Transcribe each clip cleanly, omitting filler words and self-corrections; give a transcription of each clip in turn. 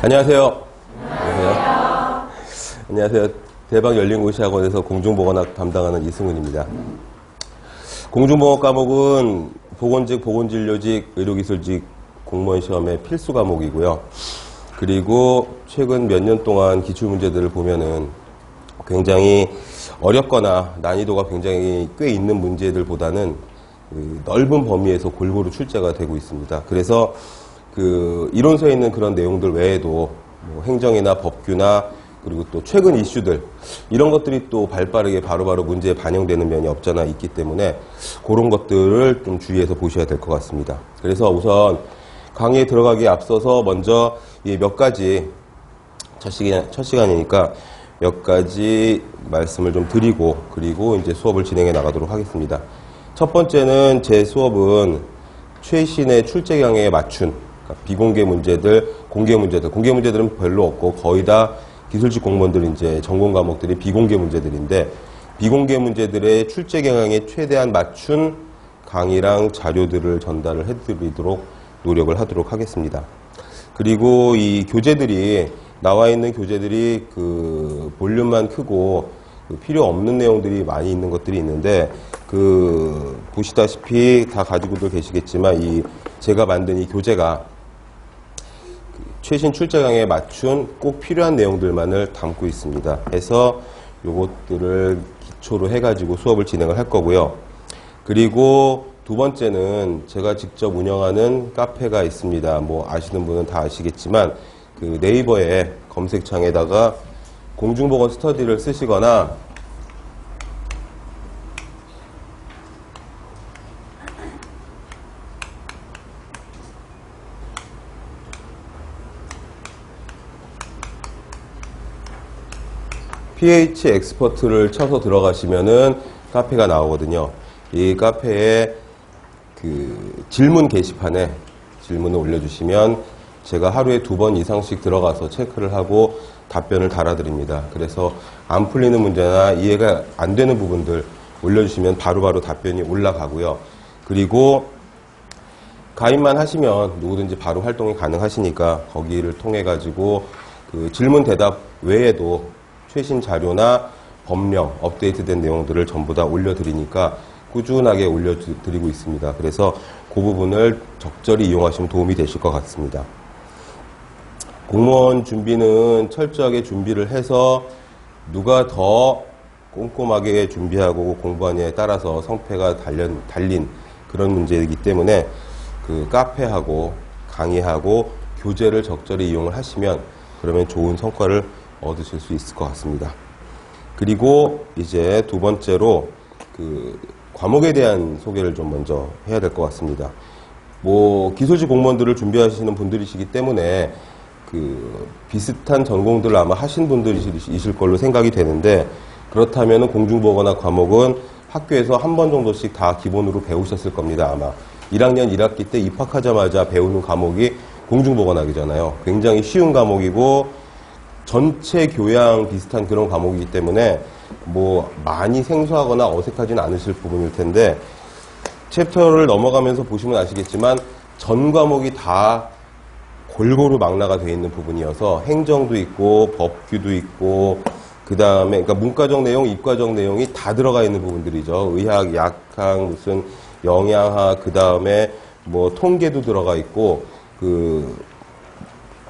안녕하세요. 안녕하세요. 안녕하세요. 대박열린고시학원에서 공중보건학 담당하는 이승훈입니다. 공중보건 과목은 보건직, 보건진료직, 의료기술직 공무원 시험의 필수 과목이고요. 그리고 최근 몇 년 동안 기출문제들을 보면은 굉장히 어렵거나 난이도가 굉장히 꽤 있는 문제들보다는 넓은 범위에서 골고루 출제가 되고 있습니다. 그래서 이론서에 있는 그런 내용들 외에도 뭐 행정이나 법규나 그리고 또 최근 이슈들 이런 것들이 또 발빠르게 바로바로 문제에 반영되는 면이 없잖아 있기 때문에 그런 것들을 좀 주의해서 보셔야 될 것 같습니다. 그래서 우선 강의에 들어가기에 앞서서 먼저 이 몇 가지 첫 시간이니까 몇 가지 말씀을 좀 드리고 그리고 이제 수업을 진행해 나가도록 하겠습니다. 첫 번째는 제 수업은 최신의 출제 경향에 맞춘 그러니까 비공개 문제들, 공개 문제들은 별로 없고 거의 다 기술직 공무원들 이제 전공 과목들이 비공개 문제들인데 비공개 문제들의 출제 경향에 최대한 맞춘 강의랑 자료들을 전달을 해드리도록 노력을 하도록 하겠습니다. 그리고 이 교재들이 나와 있는 교재들이 볼륨만 크고 필요 없는 내용들이 많이 있는 것들이 있는데 보시다시피 다 가지고도 계시겠지만 제가 만든 이 교재가 최신 출제 강의에 맞춘 꼭 필요한 내용들만을 담고 있습니다. 해서 요것들을 기초로 해가지고 수업을 진행을 할 거고요. 그리고 두 번째는 제가 직접 운영하는 카페가 있습니다. 뭐 아시는 분은 다 아시겠지만 네이버에 검색창에다가 공중보건 스터디를 쓰시거나 PH 엑스퍼트를 쳐서 들어가시면은 카페가 나오거든요. 이 카페에 질문 게시판에 질문을 올려주시면 제가 하루에 2번 이상씩 들어가서 체크를 하고 답변을 달아드립니다. 그래서 안 풀리는 문제나 이해가 안 되는 부분들 올려주시면 바로바로 답변이 올라가고요. 그리고 가입만 하시면 누구든지 바로 활동이 가능하시니까 거기를 통해 가지고 질문 대답 외에도 최신 자료나 법령, 업데이트된 내용들을 전부 다 올려드리니까 꾸준하게 올려드리고 있습니다. 그래서 그 부분을 적절히 이용하시면 도움이 되실 것 같습니다. 공무원 준비는 철저하게 준비를 해서 누가 더 꼼꼼하게 준비하고 공부하느냐에 따라서 성패가 달린 그런 문제이기 때문에 카페하고 강의하고 교재를 적절히 이용을 하시면 그러면 좋은 성과를 얻으실 수 있을 것 같습니다. 그리고 이제 두 번째로 과목에 대한 소개를 좀 먼저 해야 될 것 같습니다. 뭐 기술직 공무원들을 준비하시는 분들이시기 때문에 비슷한 전공들을 아마 하신 분들이실 걸로 생각이 되는데 그렇다면 공중보건학 과목은 학교에서 한 번 정도씩 다 기본으로 배우셨을 겁니다. 아마 1학년 1학기 때 입학하자마자 배우는 과목이 공중보건학이잖아요. 굉장히 쉬운 과목이고 전체 교양 비슷한 그런 과목이기 때문에 뭐 많이 생소하거나 어색하지는 않으실 부분일 텐데 챕터를 넘어가면서 보시면 아시겠지만 전 과목이 다 골고루 망라가 되어 있는 부분이어서 행정도 있고 법규도 있고 그 다음에 그러니까 문과적 내용, 이과적 내용이 다 들어가 있는 부분들이죠. 의학, 약학, 무슨 영양학, 그 다음에 뭐 통계도 들어가 있고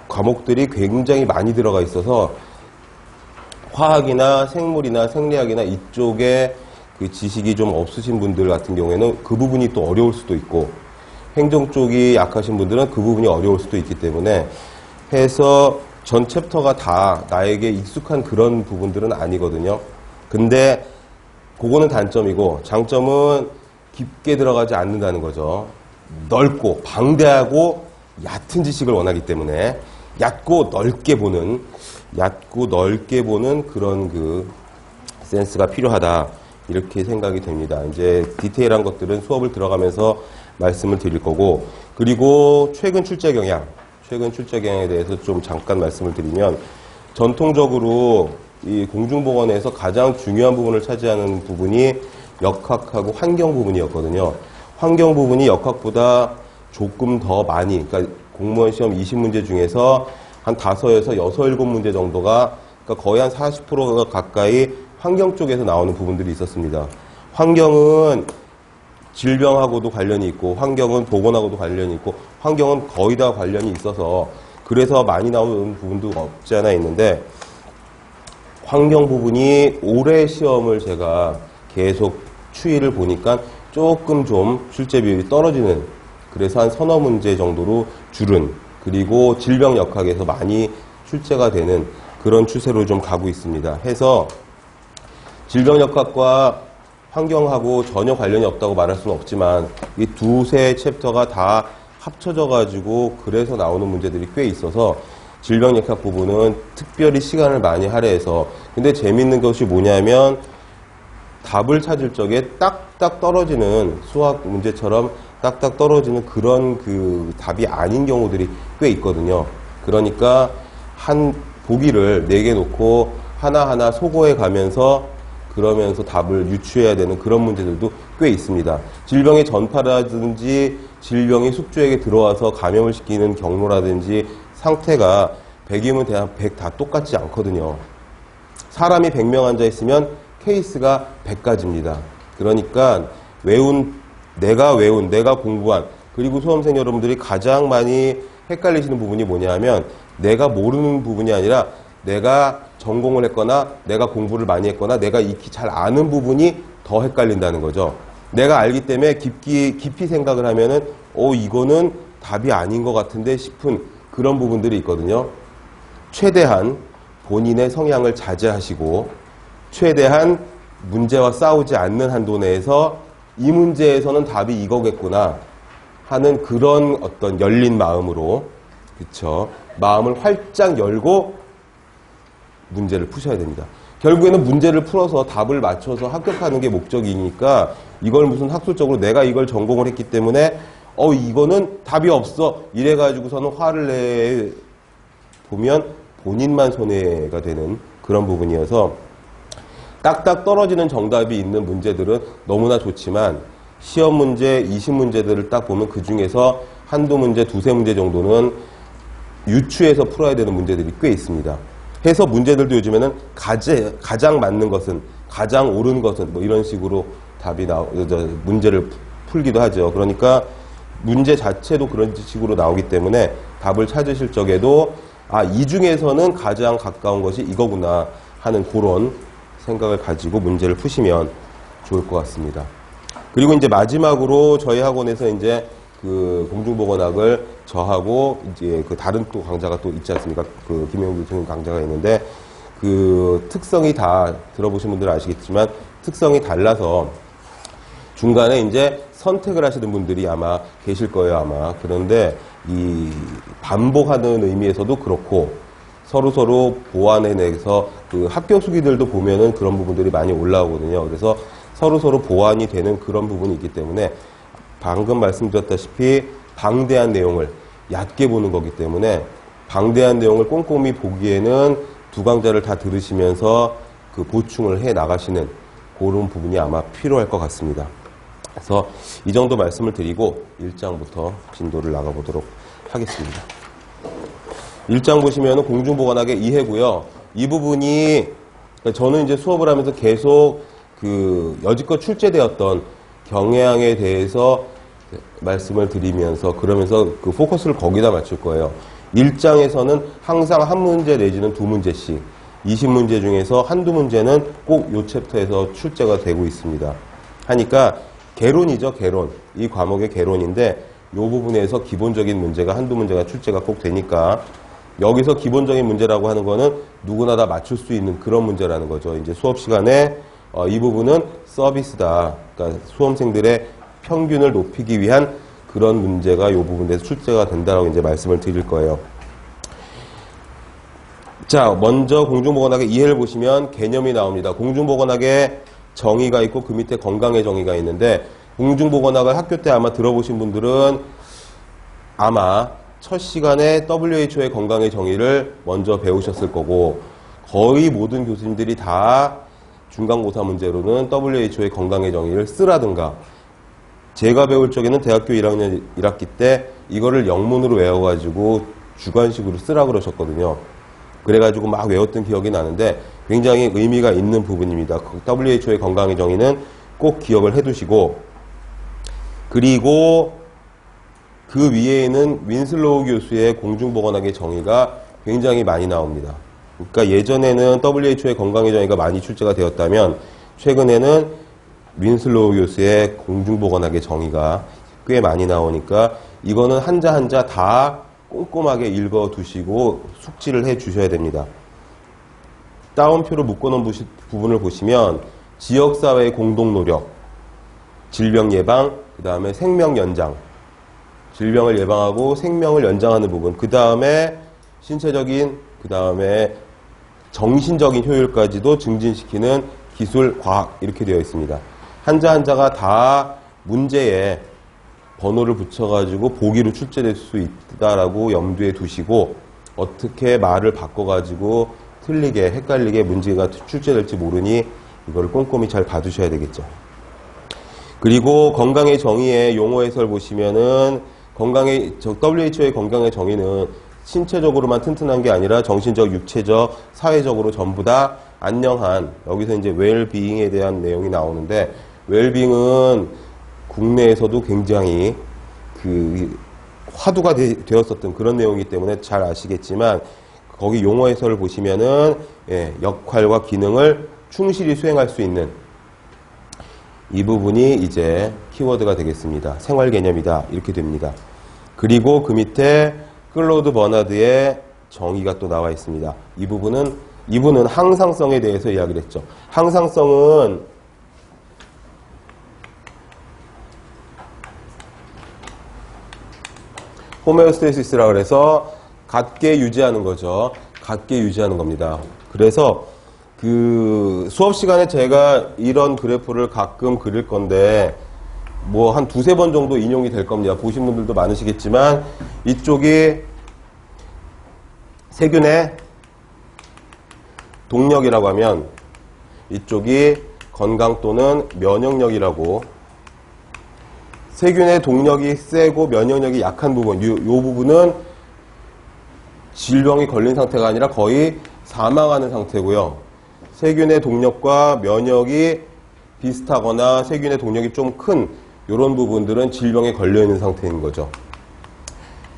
과목들이 굉장히 많이 들어가 있어서 화학이나 생물이나 생리학이나 이쪽에 지식이 좀 없으신 분들 같은 경우에는 그 부분이 또 어려울 수도 있고 행정 쪽이 약하신 분들은 그 부분이 어려울 수도 있기 때문에 해서 전 챕터가 다 나에게 익숙한 그런 부분들은 아니거든요. 근데 그거는 단점이고 장점은 깊게 들어가지 않는다는 거죠. 넓고 방대하고 얕은 지식을 원하기 때문에 얕고 넓게 보는 그런 센스가 필요하다 이렇게 생각이 됩니다. 이제 디테일한 것들은 수업을 들어가면서 말씀을 드릴 거고 그리고 최근 출제 경향에 대해서 좀 잠깐 말씀을 드리면 전통적으로 이 공중보건에서 가장 중요한 부분을 차지하는 부분이 역학하고 환경 부분이었거든요. 환경 부분이 역학보다 조금 더 많이 그러니까 공무원 시험 20문제 중에서 한 5에서 6, 7문제 정도가 그러니까 거의 한 40%가 가까이 환경 쪽에서 나오는 부분들이 있었습니다. 환경은 질병하고도 관련이 있고 환경은 보건하고도 관련이 있고 환경은 거의 다 관련이 있어서 그래서 많이 나오는 부분도 없지 않아 있는데 환경 부분이 올해 시험을 제가 계속 추이를 보니까 조금 좀 출제 비율이 떨어지는 그래서 한 서너 문제 정도로 줄은 그리고 질병 역학에서 많이 출제가 되는 그런 추세로 좀 가고 있습니다. 해서 질병 역학과 환경하고 전혀 관련이 없다고 말할 수는 없지만 이 두세 챕터가 다 합쳐져 가지고 그래서 나오는 문제들이 꽤 있어서 질병 역학 부분은 특별히 시간을 많이 할애해서 근데 재밌는 것이 뭐냐면 답을 찾을 적에 딱딱 떨어지는 수학 문제처럼 딱딱 떨어지는 그런 그 답이 아닌 경우들이 꽤 있거든요. 그러니까 한 보기를 4개 놓고 하나하나 소거해 가면서 그러면서 답을 유추해야 되는 그런 문제들도 꽤 있습니다. 질병의 전파라든지 질병이 숙주에게 들어와서 감염을 시키는 경로라든지 상태가 100이면 대한 100 다 똑같지 않거든요. 사람이 100명 앉아 있으면 케이스가 100가지입니다. 그러니까 내가 공부한 그리고 수험생 여러분들이 가장 많이 헷갈리시는 부분이 뭐냐 하면 내가 모르는 부분이 아니라 내가 전공을 했거나 내가 공부를 많이 했거나 내가 익히 잘 아는 부분이 더 헷갈린다는 거죠. 내가 알기 때문에 깊이 생각을 하면은 이거는 답이 아닌 것 같은데 싶은 그런 부분들이 있거든요. 최대한 본인의 성향을 자제하시고 최대한 문제와 싸우지 않는 한도 내에서 이 문제에서는 답이 이거겠구나 하는 그런 어떤 열린 마음으로 그쵸? 마음을 활짝 열고 문제를 푸셔야 됩니다. 결국에는 문제를 풀어서 답을 맞춰서 합격하는 게 목적이니까 이걸 무슨 학술적으로 내가 이걸 전공을 했기 때문에 이거는 답이 없어 이래가지고서는 화를 내 보면 본인만 손해가 되는 그런 부분이어서 딱딱 떨어지는 정답이 있는 문제들은 너무나 좋지만 시험 문제 20문제들을 딱 보면 그 중에서 한두 문제, 두세 문제 정도는 유추해서 풀어야 되는 문제들이 꽤 있습니다. 해서 문제들도 요즘에는 가장 맞는 것은, 가장 옳은 것은 뭐 이런 식으로 답이 문제를 풀기도 하죠. 그러니까 문제 자체도 그런 식으로 나오기 때문에 답을 찾으실 적에도 이 중에서는 가장 가까운 것이 이거구나 하는 그런 생각을 가지고 문제를 푸시면 좋을 것 같습니다. 그리고 이제 마지막으로 저희 학원에서 이제 그 공중보건학을 저하고 이제 그 다른 또 강좌가 또 있지 않습니까? 그 김영우 교수님 강좌가 있는데 그 특성이 다 들어보신 분들은 아시겠지만 특성이 달라서 중간에 이제 선택을 하시는 분들이 아마 계실 거예요, 아마. 그런데 이 반복하는 의미에서도 그렇고 서로 보완해내서 그 합격 수기들도 보면은 그런 부분들이 많이 올라오거든요. 그래서 서로 보완이 되는 그런 부분이 있기 때문에 방금 말씀드렸다시피 방대한 내용을 얕게 보는 거기 때문에 방대한 내용을 꼼꼼히 보기에는 두 강좌를 다 들으시면서 그 보충을 해 나가시는 그런 부분이 아마 필요할 것 같습니다. 그래서 이 정도 말씀을 드리고 1장부터 진도를 나가보도록 하겠습니다. 1장 보시면 공중보건학의 이해고요. 이 부분이 저는 이제 수업을 하면서 계속 그 여지껏 출제되었던 경향에 대해서 말씀을 드리면서 그러면서 그 포커스를 거기다 맞출 거예요. 1장에서는 항상 한 문제 내지는 두 문제씩 20문제 중에서 한두 문제는 꼭 이 챕터에서 출제가 되고 있습니다. 하니까 개론이죠, 개론. 이 과목의 개론인데 이 부분에서 기본적인 문제가 한두 문제가 출제가 꼭 되니까 여기서 기본적인 문제라고 하는 거는 누구나 다 맞출 수 있는 그런 문제라는 거죠. 이제 수업 시간에 이 부분은 서비스다. 그러니까 수험생들의 평균을 높이기 위한 그런 문제가 이 부분에서 출제가 된다고 이제 말씀을 드릴 거예요. 자, 먼저 공중보건학의 이해를 보시면 개념이 나옵니다. 공중보건학의 정의가 있고 그 밑에 건강의 정의가 있는데 공중보건학을 학교 때 아마 들어보신 분들은 아마 첫 시간에 WHO의 건강의 정의를 먼저 배우셨을 거고 거의 모든 교수님들이 다 중간고사 문제로는 WHO의 건강의 정의를 쓰라든가 제가 배울 적에는 대학교 1학년 1학기 때 이거를 영문으로 외워가지고 주관식으로 쓰라 그러셨거든요. 그래가지고 막 외웠던 기억이 나는데 굉장히 의미가 있는 부분입니다. WHO의 건강의 정의는 꼭 기억을 해두시고, 그리고 그 위에는 윈슬로우 교수의 공중보건학의 정의가 굉장히 많이 나옵니다. 그러니까 예전에는 WHO의 건강의 정의가 많이 출제가 되었다면 최근에는 윈슬로우 교수의 공중보건학의 정의가 꽤 많이 나오니까 이거는 한자 한자 다 꼼꼼하게 읽어두시고 숙지를 해 주셔야 됩니다. 따옴표로 묶어놓은 부분을 보시면 지역사회의 공동노력, 질병 예방, 그 다음에 생명 연장, 질병을 예방하고 생명을 연장하는 부분, 그 다음에 신체적인, 그 다음에 정신적인 효율까지도 증진시키는 기술, 과학 이렇게 되어 있습니다. 한자 한자가 다 문제에 번호를 붙여가지고 보기로 출제될 수 있다라고 염두에 두시고 어떻게 말을 바꿔가지고 틀리게 헷갈리게 문제가 출제될지 모르니 이걸 꼼꼼히 잘 봐두셔야 되겠죠. 그리고 건강의 정의의 용어 해설 보시면은 WHO의 건강의 정의는 신체적으로만 튼튼한 게 아니라 정신적, 육체적, 사회적으로 전부 다 안녕한, 여기서 이제 웰비잉에 대한 내용이 나오는데, 웰비잉은 국내에서도 굉장히 화두가 되었었던 그런 내용이기 때문에 잘 아시겠지만, 거기 용어 해설을 보시면은 역할과 기능을 충실히 수행할 수 있는 이 부분이 이제 키워드가 되겠습니다. 생활 개념이다 이렇게 됩니다. 그리고 그 밑에 클로드 버나드의 정의가 또 나와 있습니다. 이분은 항상성에 대해서 이야기를 했죠. 항상성은 호메오스테시스라고 그래서 같게 유지하는 거죠. 같게 유지하는 겁니다. 그래서 그 수업 시간에 제가 이런 그래프를 가끔 그릴 건데 뭐 한 두세 번 정도 인용이 될 겁니다. 보신 분들도 많으시겠지만 이쪽이 세균의 동력이라고 하면 이쪽이 건강 또는 면역력이라고, 세균의 동력이 세고 면역력이 약한 부분, 이 부분은 질병이 걸린 상태가 아니라 거의 사망하는 상태고요. 세균의 동력과 면역이 비슷하거나 세균의 동력이 좀 큰 이런 부분들은 질병에 걸려있는 상태인 거죠.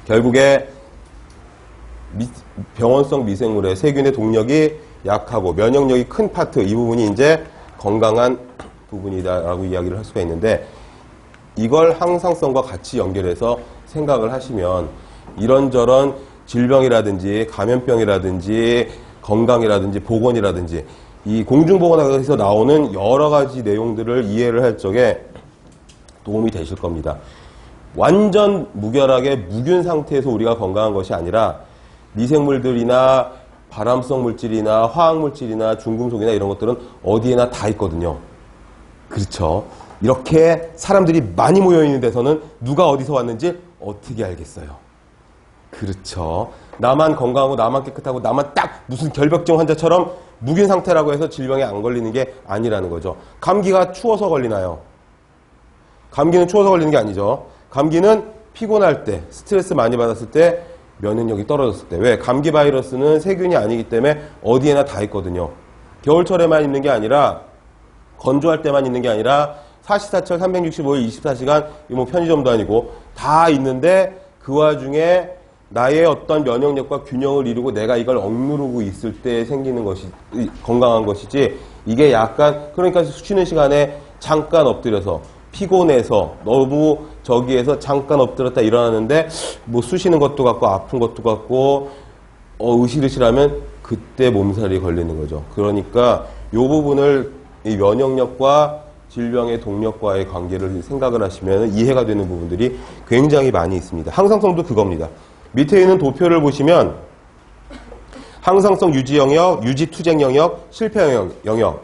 결국에 병원성 미생물의 세균의 동력이 약하고 면역력이 큰 파트, 이 부분이 이제 건강한 부분이다라고 이야기를 할 수가 있는데, 이걸 항상성과 같이 연결해서 생각을 하시면 이런저런 질병이라든지 감염병이라든지 건강이라든지 보건이라든지 이 공중보건학에서 나오는 여러 가지 내용들을 이해를 할 적에 도움이 되실 겁니다. 완전 무결하게 무균 상태에서 우리가 건강한 것이 아니라 미생물들이나 발암성 물질이나 화학물질이나 중금속이나 이런 것들은 어디에나 다 있거든요. 그렇죠. 이렇게 사람들이 많이 모여있는 데서는 누가 어디서 왔는지 어떻게 알겠어요. 그렇죠. 나만 건강하고 나만 깨끗하고 나만 딱 무슨 결벽증 환자처럼 무균 상태라고 해서 질병에 안 걸리는 게 아니라는 거죠. 감기가 추워서 걸리나요? 감기는 추워서 걸리는 게 아니죠. 감기는 피곤할 때, 스트레스 많이 받았을 때, 면역력이 떨어졌을 때. 왜? 감기 바이러스는 세균이 아니기 때문에 어디에나 다 있거든요. 겨울철에만 있는 게 아니라, 건조할 때만 있는 게 아니라 사시사철 365일 24시간, 뭐 편의점도 아니고 다 있는데 그 와중에 나의 어떤 면역력과 균형을 이루고 내가 이걸 억누르고 있을 때 생기는 것이 건강한 것이지, 이게 약간, 그러니까 쉬는 시간에 잠깐 엎드려서 피곤해서 너무 저기에서 잠깐 엎드렸다 일어나는데 뭐 쑤시는 것도 같고 아픈 것도 같고 으실으실하면 그때 몸살이 걸리는 거죠. 그러니까 이 부분을 이 면역력과 질병의 동력과의 관계를 생각을 하시면 이해가 되는 부분들이 굉장히 많이 있습니다. 항상성도 그겁니다. 밑에 있는 도표를 보시면 항상성 유지 영역, 유지 투쟁 영역, 실패 영역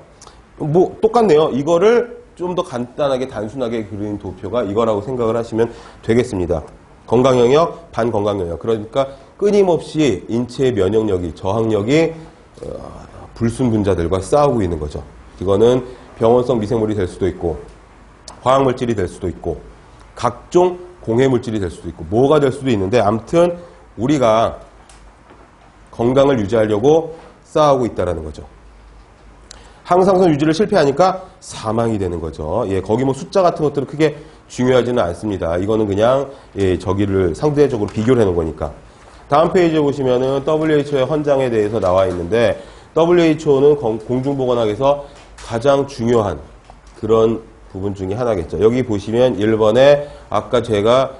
뭐 똑같네요. 이거를 좀 더 간단하게 단순하게 그린 도표가 이거라고 생각을 하시면 되겠습니다. 건강 영역, 반건강 영역. 그러니까 끊임없이 인체의 면역력이, 저항력이 불순분자들과 싸우고 있는 거죠. 이거는 병원성 미생물이 될 수도 있고 화학물질이 될 수도 있고 각종 공해물질이 될 수도 있고 뭐가 될 수도 있는데, 아무튼 우리가 건강을 유지하려고 싸우고 있다라는 거죠. 항상성 유지를 실패하니까 사망이 되는 거죠. 예, 거기 뭐 숫자 같은 것들은 크게 중요하지는 않습니다. 이거는 그냥 예, 저기를 상대적으로 비교를 해놓은 거니까. 다음 페이지에 보시면은 WHO의 헌장에 대해서 나와 있는데 WHO는 공중보건학에서 가장 중요한 그런 부분 중에 하나겠죠. 여기 보시면 1번에 아까 제가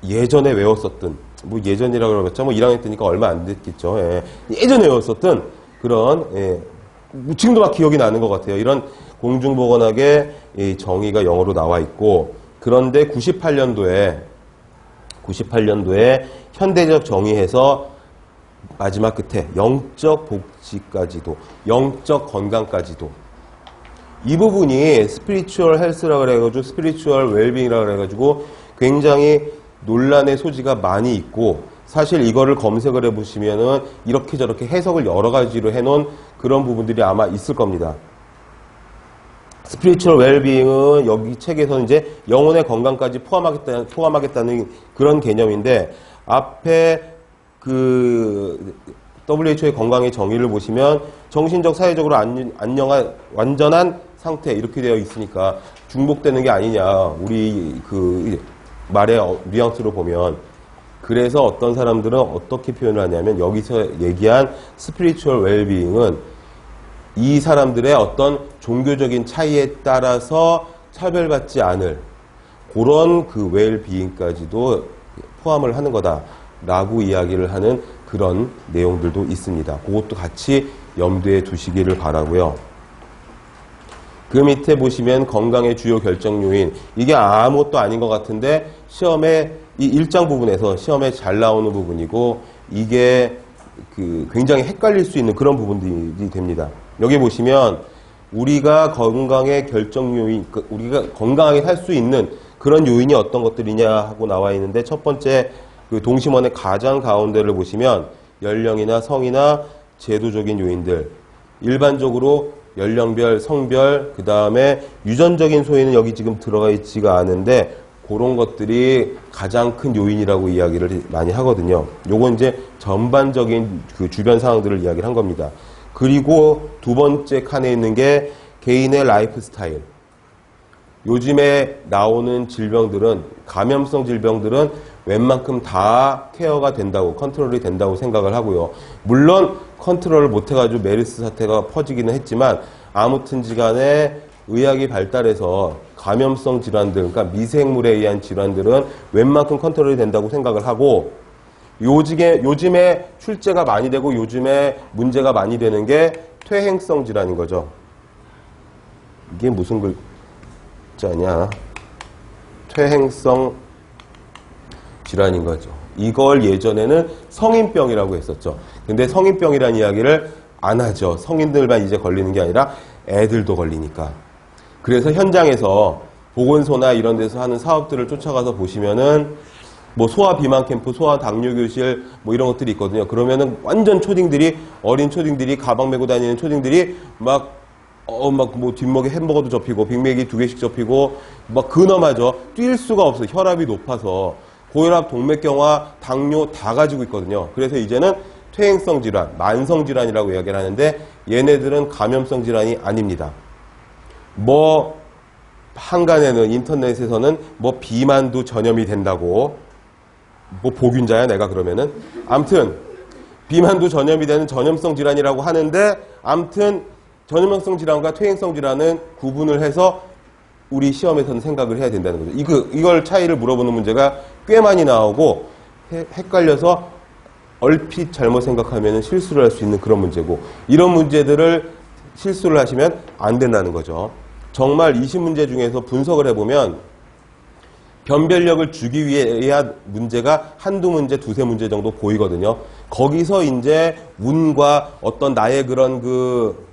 예전에 외웠었던 뭐 예전이라고 그러겠죠. 뭐 1학년 때니까 얼마 안 됐겠죠. 예. 예전에 외웠었던 그런 예. 지금도 막 기억이 나는 것 같아요. 이런 공중보건학의 이 정의가 영어로 나와 있고 그런데 98년도에 현대적 정의에서 마지막 끝에 영적 복지까지도 영적 건강까지도 이 부분이 스피리추얼 헬스라고 그래가지고 스피리추얼 웰빙이라고 그래가지고 굉장히 논란의 소지가 많이 있고 사실 이거를 검색을 해보시면은 이렇게 저렇게 해석을 여러 가지로 해놓은 그런 부분들이 아마 있을 겁니다. 스피리추얼 웰빙은 여기 책에서는 이제 영혼의 건강까지 포함하겠다는 그런 개념인데 앞에 그 WHO의 건강의 정의를 보시면 정신적, 사회적으로 안녕한 완전한 상태 이렇게 되어 있으니까 중복되는 게 아니냐 우리 그 말의 뉘앙스로 보면 그래서 어떤 사람들은 어떻게 표현을 하냐면 여기서 얘기한 스피리추얼 웰빙은 이 사람들의 어떤 종교적인 차이에 따라서 차별받지 않을 그런 그 웰빙까지도 포함을 하는 거다라고 이야기를 하는 그런 내용들도 있습니다. 그것도 같이 염두에 두시기를 바라고요. 그 밑에 보시면 건강의 주요 결정 요인 이게 아무것도 아닌 것 같은데 시험에 이 1장 부분에서 시험에 잘 나오는 부분이고 이게 그 굉장히 헷갈릴 수 있는 그런 부분들이 됩니다. 여기 보시면 우리가 건강의 결정 요인, 우리가 건강하게 살 수 있는 그런 요인이 어떤 것들이냐 하고 나와 있는데 첫 번째 그 동심원의 가장 가운데를 보시면 연령이나 성이나 제도적인 요인들 일반적으로 연령별, 성별, 그 다음에 유전적인 소인은 여기 지금 들어가 있지가 않은데 그런 것들이 가장 큰 요인이라고 이야기를 많이 하거든요. 요건 이제 전반적인 그 주변 상황들을 이야기를 한 겁니다. 그리고 두 번째 칸에 있는 게 개인의 라이프 스타일. 요즘에 나오는 질병들은 감염성 질병들은 웬만큼 다 케어가 된다고 컨트롤이 된다고 생각을 하고요. 물론 컨트롤을 못해가지고 메르스 사태가 퍼지기는 했지만 아무튼지간에 의학이 발달해서 감염성 질환들, 그러니까 미생물에 의한 질환들은 웬만큼 컨트롤이 된다고 생각을 하고 요즘에 출제가 많이 되고 요즘에 문제가 많이 되는 게 퇴행성 질환인 거죠. 이게 무슨 글자냐? 퇴행성 질환인 거죠. 이걸 예전에는 성인병이라고 했었죠. 근데 성인병이라는 이야기를 안 하죠. 성인들만 이제 걸리는 게 아니라 애들도 걸리니까. 그래서 현장에서 보건소나 이런 데서 하는 사업들을 쫓아가서 보시면은 뭐 소아 비만 캠프, 소아 당뇨 교실 뭐 이런 것들이 있거든요. 그러면은 완전 초딩들이 어린 초딩들이 가방 메고 다니는 초딩들이 막 뭐 뒷목에 햄버거도 접히고 빅맥이 2개씩 접히고 막 근엄하죠. 뛸 수가 없어요. 혈압이 높아서 고혈압, 동맥경화, 당뇨 다 가지고 있거든요. 그래서 이제는 퇴행성 질환, 만성 질환이라고 이야기를 하는데 얘네들은 감염성 질환이 아닙니다. 뭐 한간에는 인터넷에서는 뭐 비만도 전염이 된다고 뭐 보균자야 내가 그러면은 암튼 비만도 전염이 되는 전염성 질환이라고 하는데 암튼 전염성 질환과 퇴행성 질환은 구분을 해서 우리 시험에서는 생각을 해야 된다는 거죠. 이걸 차이를 물어보는 문제가 꽤 많이 나오고 헷갈려서 얼핏 잘못 생각하면 실수를 할 수 있는 그런 문제고 이런 문제들을 실수를 하시면 안 된다는 거죠. 정말 20문제 중에서 분석을 해보면 변별력을 주기 위한 문제가 한두 문제, 두세 문제 정도 보이거든요. 거기서 이제 운과 어떤 나의 그런 그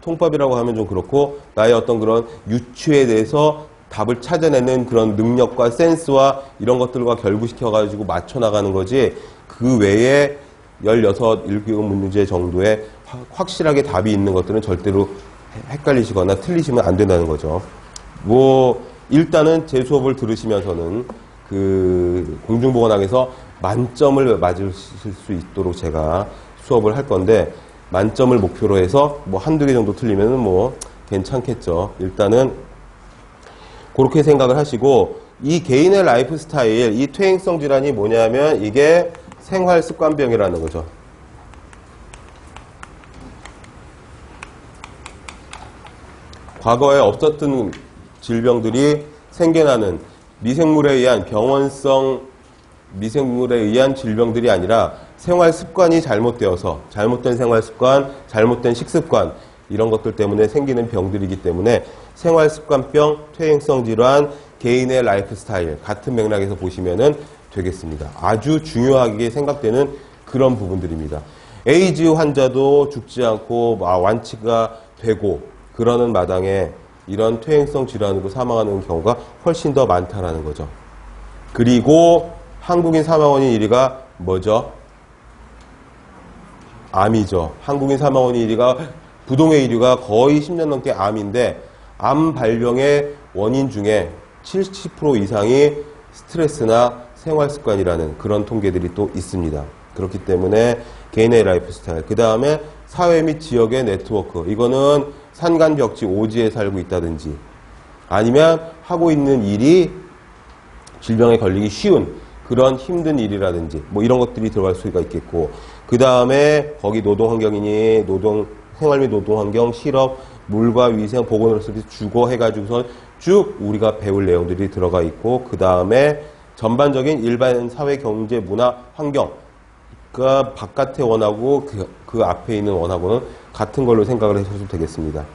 통밥이라고 하면 좀 그렇고 나의 어떤 그런 유추에 대해서 답을 찾아내는 그런 능력과 센스와 이런 것들과 결부시켜가지고 맞춰나가는 거지 그 외에 16, 17문제 정도의 확실하게 답이 있는 것들은 절대로 헷갈리시거나 틀리시면 안 된다는 거죠. 뭐 일단은 제 수업을 들으시면서는 그 공중보건학에서 만점을 맞을 수 있도록 제가 수업을 할 건데, 만점을 목표로 해서 뭐 한두 개 정도 틀리면은 뭐 괜찮겠죠. 일단은 그렇게 생각을 하시고, 이 개인의 라이프 스타일, 이 퇴행성 질환이 뭐냐면 이게 생활 습관병이라는 거죠. 과거에 없었던 질병들이 생겨나는 미생물에 의한 병원성 미생물에 의한 질병들이 아니라 생활 습관이 잘못되어서 잘못된 생활 습관, 잘못된 식습관 이런 것들 때문에 생기는 병들이기 때문에 생활 습관병, 퇴행성 질환, 개인의 라이프 스타일 같은 맥락에서 보시면은 되겠습니다. 아주 중요하게 생각되는 그런 부분들입니다. 에이즈 환자도 죽지 않고 완치가 되고 그러는 마당에 이런 퇴행성 질환으로 사망하는 경우가 훨씬 더 많다라는 거죠. 그리고 한국인 사망 원인 1위가 뭐죠? 암이죠. 한국인 사망 원인 1위가 부동의 1위가 거의 10년 넘게 암인데 암 발병의 원인 중에 70% 이상이 스트레스나 생활 습관이라는 그런 통계들이 또 있습니다. 그렇기 때문에 개인의 라이프 스타일, 그 다음에 사회 및 지역의 네트워크, 이거는 산간벽지 오지에 살고 있다든지 아니면 하고 있는 일이 질병에 걸리기 쉬운 그런 힘든 일이라든지 뭐 이런 것들이 들어갈 수가 있겠고, 그 다음에 거기 노동환경이니 생활 및 노동환경, 실업, 물과 위생, 보건의료 서비스, 주거 해가지고서 쭉 우리가 배울 내용들이 들어가 있고, 그 다음에 전반적인 일반 사회, 경제, 문화, 환경, 그 바깥의 원하고 그 앞에 있는 원하고는 같은 걸로 생각을 하셔도 되겠습니다.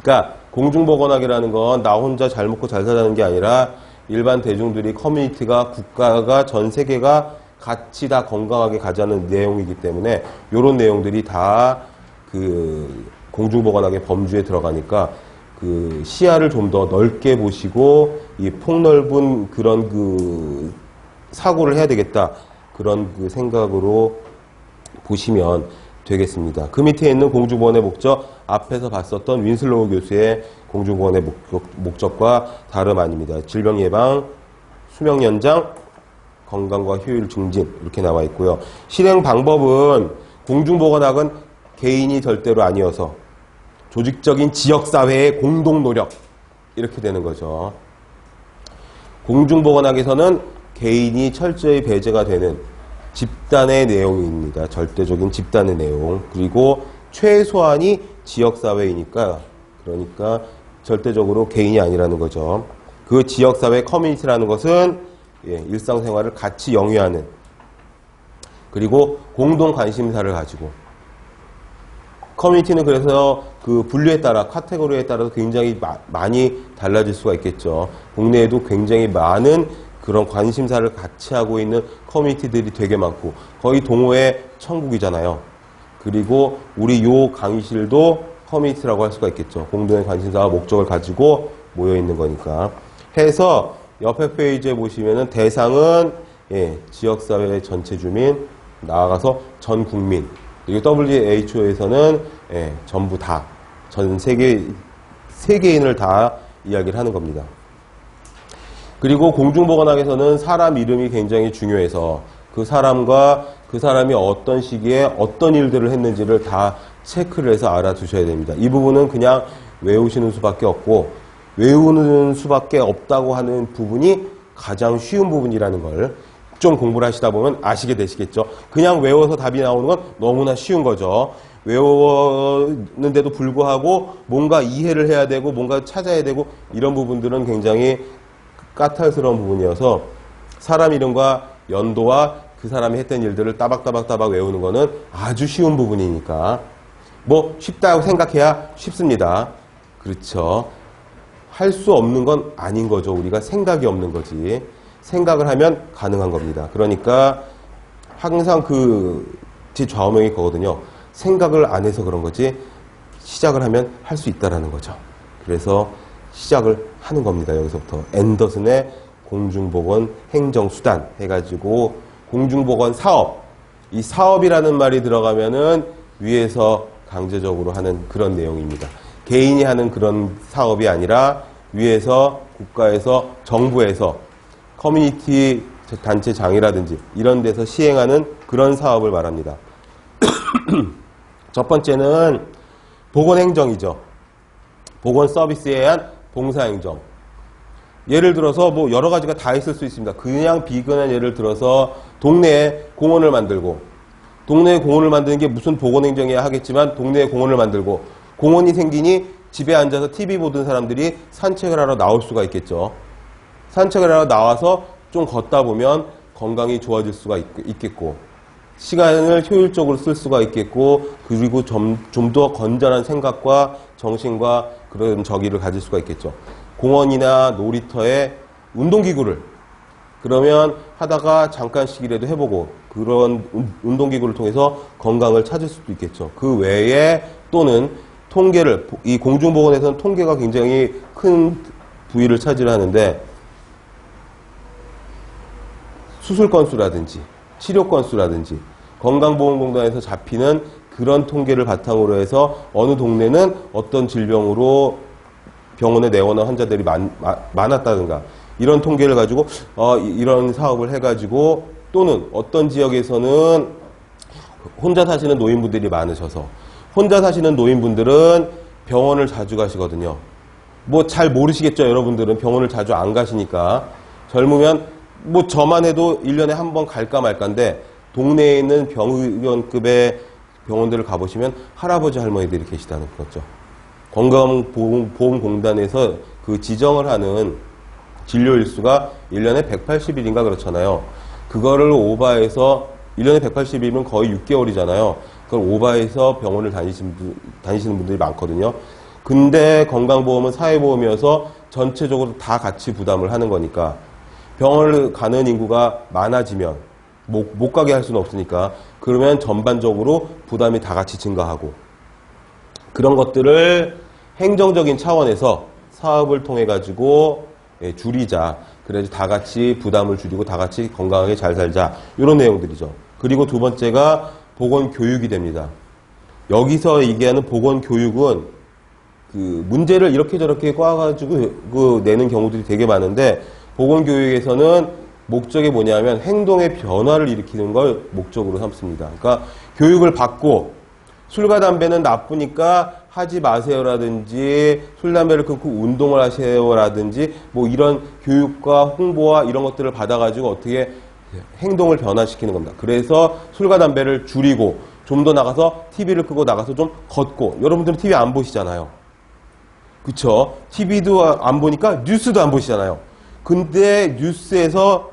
그러니까 공중보건학이라는 건 나 혼자 잘 먹고 잘 살자는 게 아니라 일반 대중들이, 커뮤니티가, 국가가, 전 세계가 같이 다 건강하게 가자는 내용이기 때문에 이런 내용들이 다 그 공중보건학의 범주에 들어가니까 그 시야를 좀 더 넓게 보시고 이 폭넓은 그런 그 사고를 해야 되겠다, 그런 그 생각으로 보시면 되겠습니다. 그 밑에 있는 공중보건의 목적, 앞에서 봤었던 윈슬로우 교수의 공중보건의 목적과 다름 아닙니다. 질병 예방, 수명 연장, 건강과 효율 증진, 이렇게 나와 있고요. 실행 방법은 공중보건학은 개인이 절대로 아니어서 조직적인 지역사회의 공동노력, 이렇게 되는 거죠. 공중보건학에서는 개인이 철저히 배제가 되는 집단의 내용입니다. 절대적인 집단의 내용. 그리고 최소한이 지역사회이니까, 그러니까 절대적으로 개인이 아니라는 거죠. 그 지역사회 커뮤니티라는 것은 일상생활을 같이 영위하는, 그리고 공동 관심사를 가지고, 커뮤니티는 그래서 그 분류에 따라, 카테고리에 따라서 굉장히 많이 달라질 수가 있겠죠. 국내에도 굉장히 많은 그런 관심사를 같이 하고 있는 커뮤니티들이 되게 많고, 거의 동호회 천국이잖아요. 그리고 우리 요 강의실도 커뮤니티라고 할 수가 있겠죠. 공동의 관심사와 목적을 가지고 모여 있는 거니까. 해서 옆에 페이지에 보시면은 대상은 지역사회 전체 주민, 나아가서 전 국민, 그리고 WHO에서는 전부 다, 전 세계인을 다 이야기를 하는 겁니다. 그리고 공중보건학에서는 사람 이름이 굉장히 중요해서 그 사람과 그 사람이 어떤 시기에 어떤 일들을 했는지를 다 체크를 해서 알아두셔야 됩니다. 이 부분은 그냥 외우시는 수밖에 없고, 외우는 수밖에 없다고 하는 부분이 가장 쉬운 부분이라는 걸 좀 공부를 하시다 보면 아시게 되시겠죠. 그냥 외워서 답이 나오는 건 너무나 쉬운 거죠. 외웠는데도 불구하고 뭔가 이해를 해야 되고 뭔가 찾아야 되고 이런 부분들은 굉장히 까탈스러운 부분이어서 사람 이름과 연도와 그 사람이 했던 일들을 따박따박 외우는 거는 아주 쉬운 부분이니까 뭐 쉽다고 생각해야 쉽습니다. 그렇죠. 할 수 없는 건 아닌 거죠. 우리가 생각이 없는 거지. 생각을 하면 가능한 겁니다. 그러니까 항상 제 좌우명이 거거든요. 생각을 안 해서 그런 거지 시작을 하면 할 수 있다라는 거죠. 그래서 시작을 하는 겁니다. 여기서부터 앤더슨의 공중보건 행정수단 해가지고 공중보건 사업, 이 사업이라는 말이 들어가면은 위에서 강제적으로 하는 그런 내용입니다. 개인이 하는 그런 사업이 아니라 위에서, 국가에서, 정부에서, 커뮤니티 단체장이라든지 이런 데서 시행하는 그런 사업을 말합니다. 첫 번째는 보건행정이죠. 보건 서비스에 의한 봉사행정. 예를 들어서 뭐 여러 가지가 다 있을 수 있습니다. 그냥 비근한 예를 들어서 동네에 공원을 만들고, 동네에 공원을 만드는 게 무슨 보건행정이야 하겠지만 동네에 공원을 만들고, 공원이 생기니 집에 앉아서 TV 보던 사람들이 산책을 하러 나올 수가 있겠죠. 산책을 하러 나와서 좀 걷다 보면 건강이 좋아질 수가 있겠고, 시간을 효율적으로 쓸 수가 있겠고, 그리고 좀 더 건전한 생각과 정신과 그런 저기를 가질 수가 있겠죠. 공원이나 놀이터에 운동기구를 그러면 하다가 잠깐씩이라도 해보고, 그런 운동기구를 통해서 건강을 찾을 수도 있겠죠. 그 외에 또는 통계를, 이 공중보건에서는 통계가 굉장히 큰 부위를 차지하는데, 수술 건수라든지 치료 건수라든지 건강보험공단에서 잡히는 그런 통계를 바탕으로 해서 어느 동네는 어떤 질병으로 병원에 내원한 환자들이 많았다든가 이런 통계를 가지고 이런 사업을 해가지고, 또는 어떤 지역에서는 혼자 사시는 노인분들이 많으셔서 혼자 사시는 노인분들은 병원을 자주 가시거든요. 뭐 잘 모르시겠죠. 여러분들은 병원을 자주 안 가시니까. 젊으면 뭐 저만 해도 1년에 한 번 갈까 말까인데, 동네에 있는 병의원급의 병원들을 가보시면 할아버지 할머니들이 계시다는 거죠. 건강보험공단에서 그 지정을 하는 진료 일수가 1년에 180일인가 그렇잖아요. 그거를 오버해서 1년에 180일이면 거의 6개월이잖아요. 그걸 오버해서 병원을 다니시는 분들이 많거든요. 근데 건강보험은 사회보험이어서 전체적으로 다 같이 부담을 하는 거니까, 병원을 가는 인구가 많아지면 못 가게 할 수는 없으니까, 그러면 전반적으로 부담이 다 같이 증가하고, 그런 것들을 행정적인 차원에서 사업을 통해 가지고 줄이자. 그래서 다 같이 부담을 줄이고 다 같이 건강하게 잘 살자. 이런 내용들이죠. 그리고 두 번째가 보건교육이 됩니다. 여기서 얘기하는 보건교육은 그 문제를 이렇게 저렇게 꽈가지고 내는 경우들이 되게 많은데, 보건교육에서는 목적이 뭐냐면 행동의 변화를 일으키는 걸 목적으로 삼습니다. 그러니까 교육을 받고 술과 담배는 나쁘니까 하지 마세요라든지, 술, 담배를 끊고 운동을 하세요라든지, 뭐 이런 교육과 홍보와 이런 것들을 받아가지고 어떻게 행동을 변화시키는 겁니다. 그래서 술과 담배를 줄이고 좀 더 나가서 TV를 끄고 나가서 좀 걷고, 여러분들은 TV 안 보시잖아요. 그쵸? TV도 안 보니까 뉴스도 안 보시잖아요. 근데 뉴스에서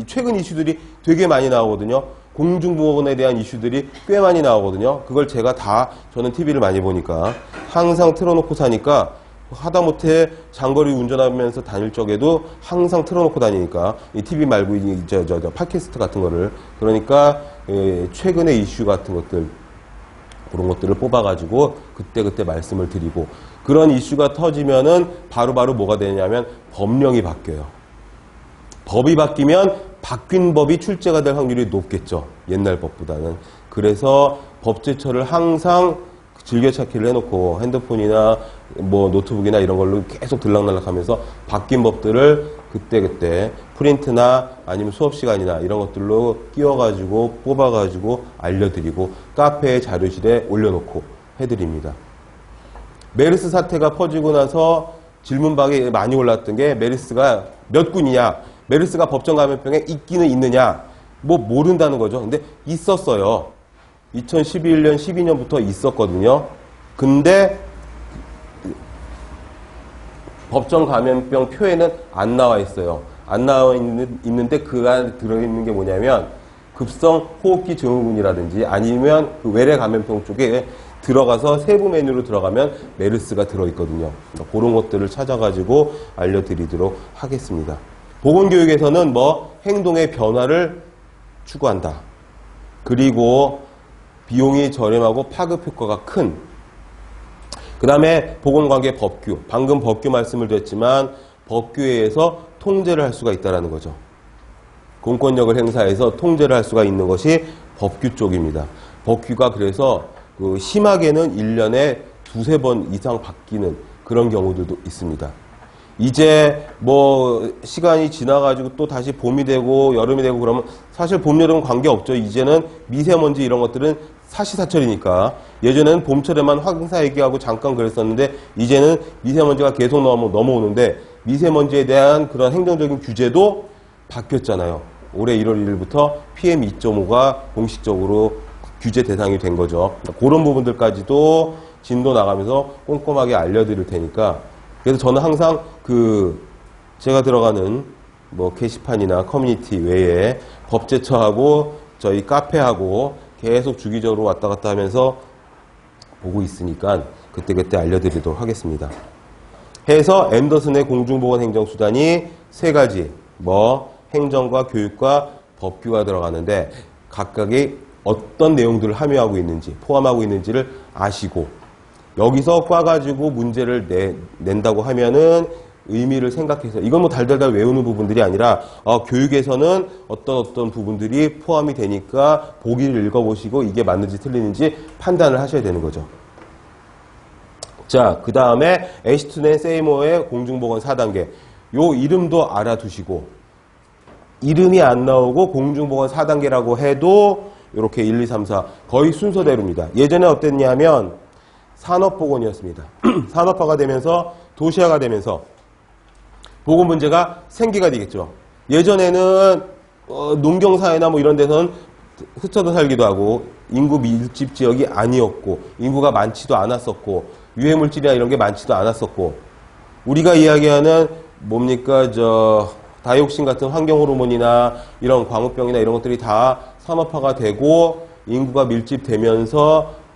최근 이슈들이 되게 많이 나오거든요. 공중보건에 대한 이슈들이 꽤 많이 나오거든요. 그걸 제가 다, 저는 TV를 많이 보니까 항상 틀어놓고 사니까, 하다못해 장거리 운전하면서 다닐 적에도 항상 틀어놓고 다니니까, 이 TV 말고 팟캐스트 같은 거를, 그러니까 최근의 이슈 같은 것들, 그런 것들을 뽑아가지고 그때그때 말씀을 드리고, 그런 이슈가 터지면은 바로바로 뭐가 되냐면 법령이 바뀌어요. 법이 바뀌면 바뀐 법이 출제가 될 확률이 높겠죠. 옛날 법보다는. 그래서 법제처를 항상 즐겨찾기를 해놓고, 핸드폰이나 뭐 노트북이나 이런 걸로 계속 들락날락 하면서 바뀐 법들을 그때그때 프린트나 아니면 수업시간이나 이런 것들로 끼워가지고 뽑아가지고 알려드리고, 카페에 자료실에 올려놓고 해드립니다. 메르스 사태가 퍼지고 나서 질문박에 많이 올랐던 게, 메르스가 몇 군이냐, 메르스가 법정 감염병에 있기는 있느냐, 뭐 모른다는 거죠. 근데 있었어요. 2011년, 12년부터 있었거든요. 근데 법정 감염병 표에는 안 나와 있어요. 안 나와 있는데 그 안에 들어있는 게 뭐냐면 급성 호흡기 증후군이라든지 아니면 그 외래 감염병 쪽에 들어가서 세부 메뉴로 들어가면 메르스가 들어있거든요. 그런 것들을 찾아가지고 알려드리도록 하겠습니다. 보건교육에서는 뭐 행동의 변화를 추구한다. 그리고 비용이 저렴하고 파급 효과가 큰, 그 다음에 보건관계 법규, 방금 법규 말씀을 드렸지만 법규에 의해서 통제를 할 수가 있다는 거죠. 공권력을 행사해서 통제를 할 수가 있는 것이 법규 쪽입니다. 법규가 그래서 심하게는 1년에 두세 번 이상 바뀌는 그런 경우들도 있습니다. 이제 뭐 시간이 지나가지고 또 다시 봄이 되고 여름이 되고 그러면 사실 봄, 여름 관계없죠. 이제는 미세먼지 이런 것들은 사시사철이니까. 예전에는 봄철에만 황사 얘기하고 잠깐 그랬었는데 이제는 미세먼지가 계속 넘어오는데 미세먼지에 대한 그런 행정적인 규제도 바뀌었잖아요. 올해 1월 1일부터 PM2.5가 공식적으로 규제 대상이 된 거죠. 그런 부분들까지도 진도 나가면서 꼼꼼하게 알려드릴 테니까. 그래서 저는 항상 제가 들어가는 뭐 게시판이나 커뮤니티 외에 법제처하고 저희 카페하고 계속 주기적으로 왔다 갔다 하면서 보고 있으니까 그때그때 알려드리도록 하겠습니다. 해서 앤더슨의 공중보건 행정수단이 세 가지, 뭐 행정과 교육과 법규가 들어가는데 각각이 어떤 내용들을 함유하고 있는지, 포함하고 있는지를 아시고 여기서 꽈가지고 문제를 낸다고 하면은 의미를 생각해서 이건 뭐 달달달 외우는 부분들이 아니라 교육에서는 어떤 부분들이 포함이 되니까 보기를 읽어보시고 이게 맞는지 틀리는지 판단을 하셔야 되는 거죠. 자, 그 다음에 애시튼앤 세이모어의 공중보건 4단계 요 이름도 알아두시고 이름이 안 나오고 공중보건 4단계라고 해도 이렇게 1, 2, 3, 4 거의 순서대로입니다. 예전에 어땠냐면 산업보건이었습니다. 산업화가 되면서 도시화가 되면서 보건 문제가 생기가 되겠죠. 예전에는 농경사회나 뭐 이런 데서는 흩어져 살기도 하고 인구 밀집 지역이 아니었고 인구가 많지도 않았었고 유해물질이나 이런 게 많지도 않았었고 우리가 이야기하는 뭡니까 다이옥신 같은 환경호르몬이나 이런 광우병이나 이런 것들이 다 산업화가 되고 인구가 밀집되면서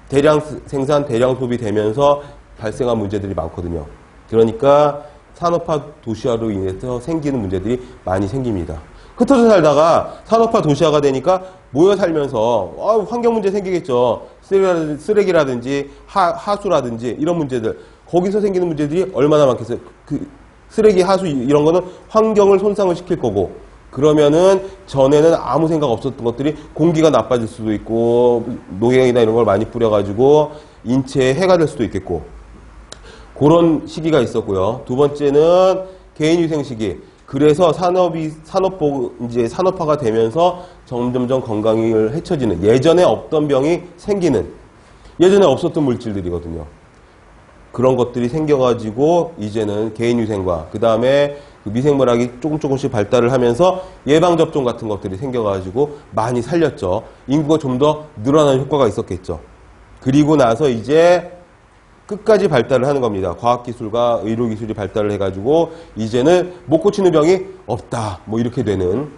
대량 생산, 대량 소비되면서 발생한 문제들이 많거든요. 그러니까 산업화 도시화로 인해서 생기는 문제들이 많이 생깁니다. 흩어져 살다가 산업화 도시화가 되니까 모여 살면서 환경 문제 생기겠죠. 쓰레기라든지 하수라든지 이런 문제들 거기서 생기는 문제들이 얼마나 많겠어요. 쓰레기, 하수 이런 거는 환경을 손상을 시킬 거고 그러면은 전에는 아무 생각 없었던 것들이 공기가 나빠질 수도 있고 농약이나 이런 걸 많이 뿌려가지고 인체에 해가 될 수도 있겠고 그런 시기가 있었고요. 두 번째는 개인위생 시기. 그래서 이제 산업화가 되면서 점점점 건강을 해쳐지는 예전에 없던 병이 생기는 예전에 없었던 물질들이거든요. 그런 것들이 생겨가지고 이제는 개인위생과 그 다음에 미생물학이 조금씩 발달을 하면서 예방접종 같은 것들이 생겨가지고 많이 살렸죠. 인구가 좀 더 늘어나는 효과가 있었겠죠. 그리고 나서 이제 끝까지 발달을 하는 겁니다. 과학기술과 의료기술이 발달을 해가지고 이제는 못 고치는 병이 없다. 뭐 이렇게 되는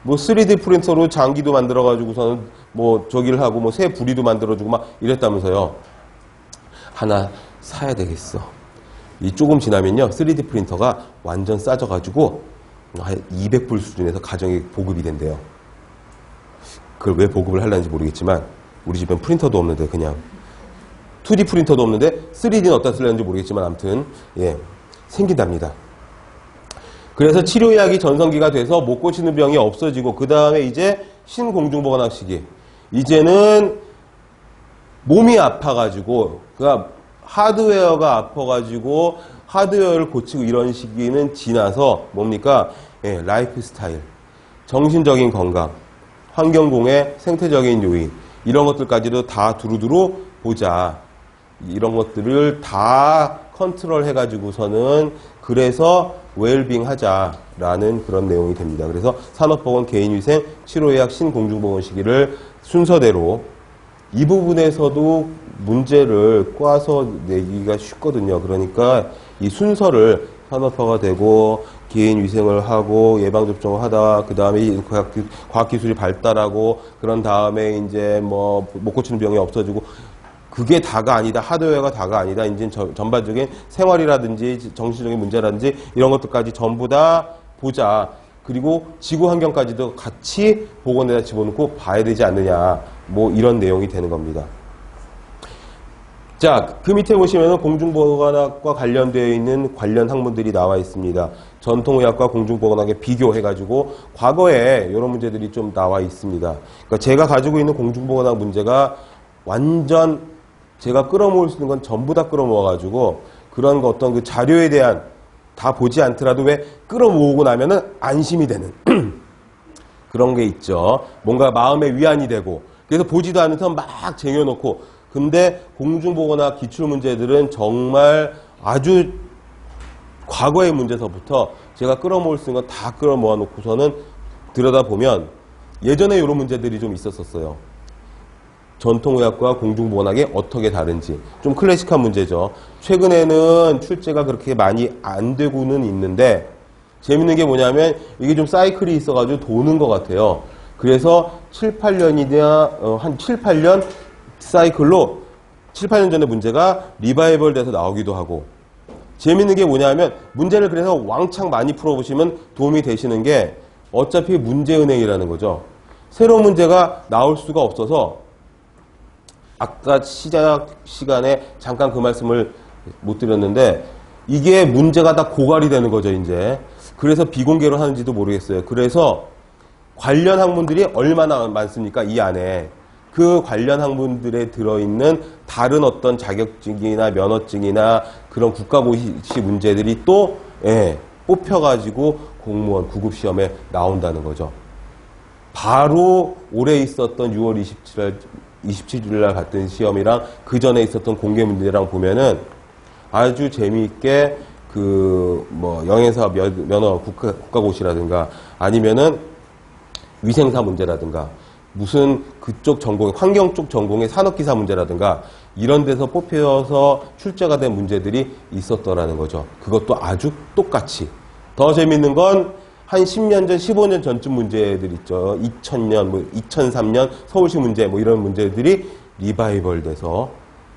뭐 3D 프린터로 장기도 만들어가지고서는 뭐 저기를 하고 뭐 새 부리도 만들어주고 막 이랬다면서요. 하나 사야 되겠어. 이 조금 지나면요 3D 프린터가 완전 싸져가지고 한 200불 수준에서 가정에 보급이 된대요. 그걸 왜 보급을 하려는지 모르겠지만 우리 집엔 프린터도 없는데 그냥 2D 프린터도 없는데 3D는 어디다 쓰려는지 모르겠지만 아무튼 생긴답니다. 그래서 치료약이 전성기가 돼서 못 고치는 병이 없어지고 그 다음에 이제 신공중보건학 시기 이제는 몸이 아파가지고 그러니까 하드웨어가 아파가지고 하드웨어를 고치고 이런 시기는 지나서 뭡니까? 라이프 스타일, 정신적인 건강, 환경공해, 생태적인 요인 이런 것들까지도 다 두루두루 보자. 이런 것들을 다 컨트롤 해가지고서는 그래서 웰빙 하자라는 그런 내용이 됩니다. 그래서 산업보건, 개인위생, 치료의학, 신공중보건 시기를 순서대로 이 부분에서도 문제를 꽈서 내기가 쉽거든요. 그러니까 이 순서를 산업화가 되고 개인위생을 하고 예방접종을 하다 그 다음에 과학기술이 발달하고 그런 다음에 이제 뭐 못 고치는 병이 없어지고 그게 다가 아니다. 하드웨어가 다가 아니다. 이제 전반적인 생활이라든지 정신적인 문제라든지 이런 것들까지 전부 다 보자. 그리고 지구 환경까지도 같이 보건에다 집어넣고 봐야 되지 않느냐. 뭐 이런 내용이 되는 겁니다. 자, 그 밑에 보시면은 공중보건학과 관련되어 있는 관련 학문들이 나와 있습니다. 전통의학과 공중보건학에 비교해가지고 과거에 이런 문제들이 좀 나와 있습니다. 그러니까 제가 가지고 있는 공중보건학 문제가 완전 제가 끌어모을 수 있는 건 전부 다 끌어모아가지고 그런 거 어떤 그 자료에 대한 다 보지 않더라도 왜 끌어모으고 나면은 안심이 되는 그런 게 있죠. 뭔가 마음의 위안이 되고 그래서 보지도 않으면서 막 쟁여놓고 근데 공중보거나 기출문제들은 정말 아주 과거의 문제서부터 제가 끌어모을 수 있는 건 다 끌어모아 놓고서는 들여다보면 예전에 이런 문제들이 좀 있었어요. 전통의학과 공중보건학이 어떻게 다른지 좀 클래식한 문제죠. 최근에는 출제가 그렇게 많이 안 되고는 있는데 재밌는 게 뭐냐면 이게 좀 사이클이 있어가지고 도는 것 같아요. 그래서 7, 8년이나 한 7, 8년 사이클로 7, 8년 전에 문제가 리바이벌 돼서 나오기도 하고 재밌는 게 뭐냐면 문제를 그래서 왕창 많이 풀어보시면 도움이 되시는 게 어차피 문제은행이라는 거죠. 새로운 문제가 나올 수가 없어서 아까 시작 시간에 잠깐 그 말씀을 못 드렸는데 이게 문제가 다 고갈이 되는 거죠, 이제. 그래서 비공개로 하는지도 모르겠어요. 그래서 관련 학문들이 얼마나 많습니까? 이 안에. 그 관련 학문들에 들어있는 다른 어떤 자격증이나 면허증이나 그런 국가고시 문제들이 또 뽑혀가지고 공무원 구급시험에 나온다는 거죠. 바로 올해 있었던 6월 27일 날 봤던 시험이랑 그 전에 있었던 공개 문제랑 보면은 아주 재미있게 영해사 면허 국가고시라든가 아니면은 위생사 문제라든가 무슨 그쪽 전공, 환경 쪽 전공의 산업기사 문제라든가 이런 데서 뽑혀서 출제가 된 문제들이 있었더라는 거죠. 그것도 아주 똑같이. 더 재밌는 건 한 10년 전, 15년 전쯤 문제들 있죠. 2000년, 2003년 서울시 문제 이런 문제들이 리바이벌 돼서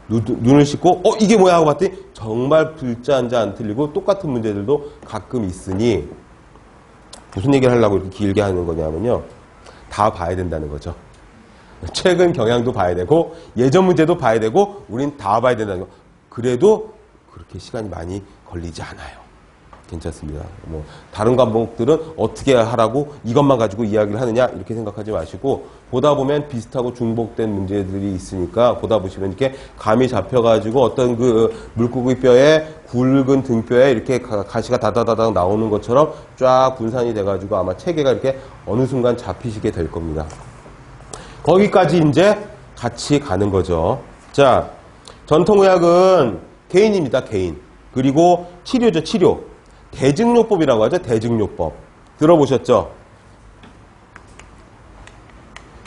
눈을 씻고 이게 뭐야 하고 봤더니 정말 글자 한자 안 틀리고 똑같은 문제들도 가끔 있으니 무슨 얘기를 하려고 이렇게 길게 하는 거냐면요. 다 봐야 된다는 거죠. 최근 경향도 봐야 되고 예전 문제도 봐야 되고 우린 다 봐야 된다는 거. 그래도 그렇게 시간이 많이 걸리지 않아요. 괜찮습니다. 다른 과목들은 어떻게 하라고 이것만 가지고 이야기를 하느냐 이렇게 생각하지 마시고 보다 보면 비슷하고 중복된 문제들이 있으니까 보다 보시면 이렇게 감이 잡혀가지고 어떤 그 물고기 뼈에 굵은 등뼈에 이렇게 가시가 다다다닥 나오는 것처럼 쫙 분산이 돼가지고 아마 체계가 이렇게 어느 순간 잡히시게 될 겁니다. 거기까지 이제 같이 가는 거죠. 자, 전통의학은 개인입니다. 개인. 그리고 치료죠. 치료. 대증요법이라고 하죠. 대증요법. 들어보셨죠?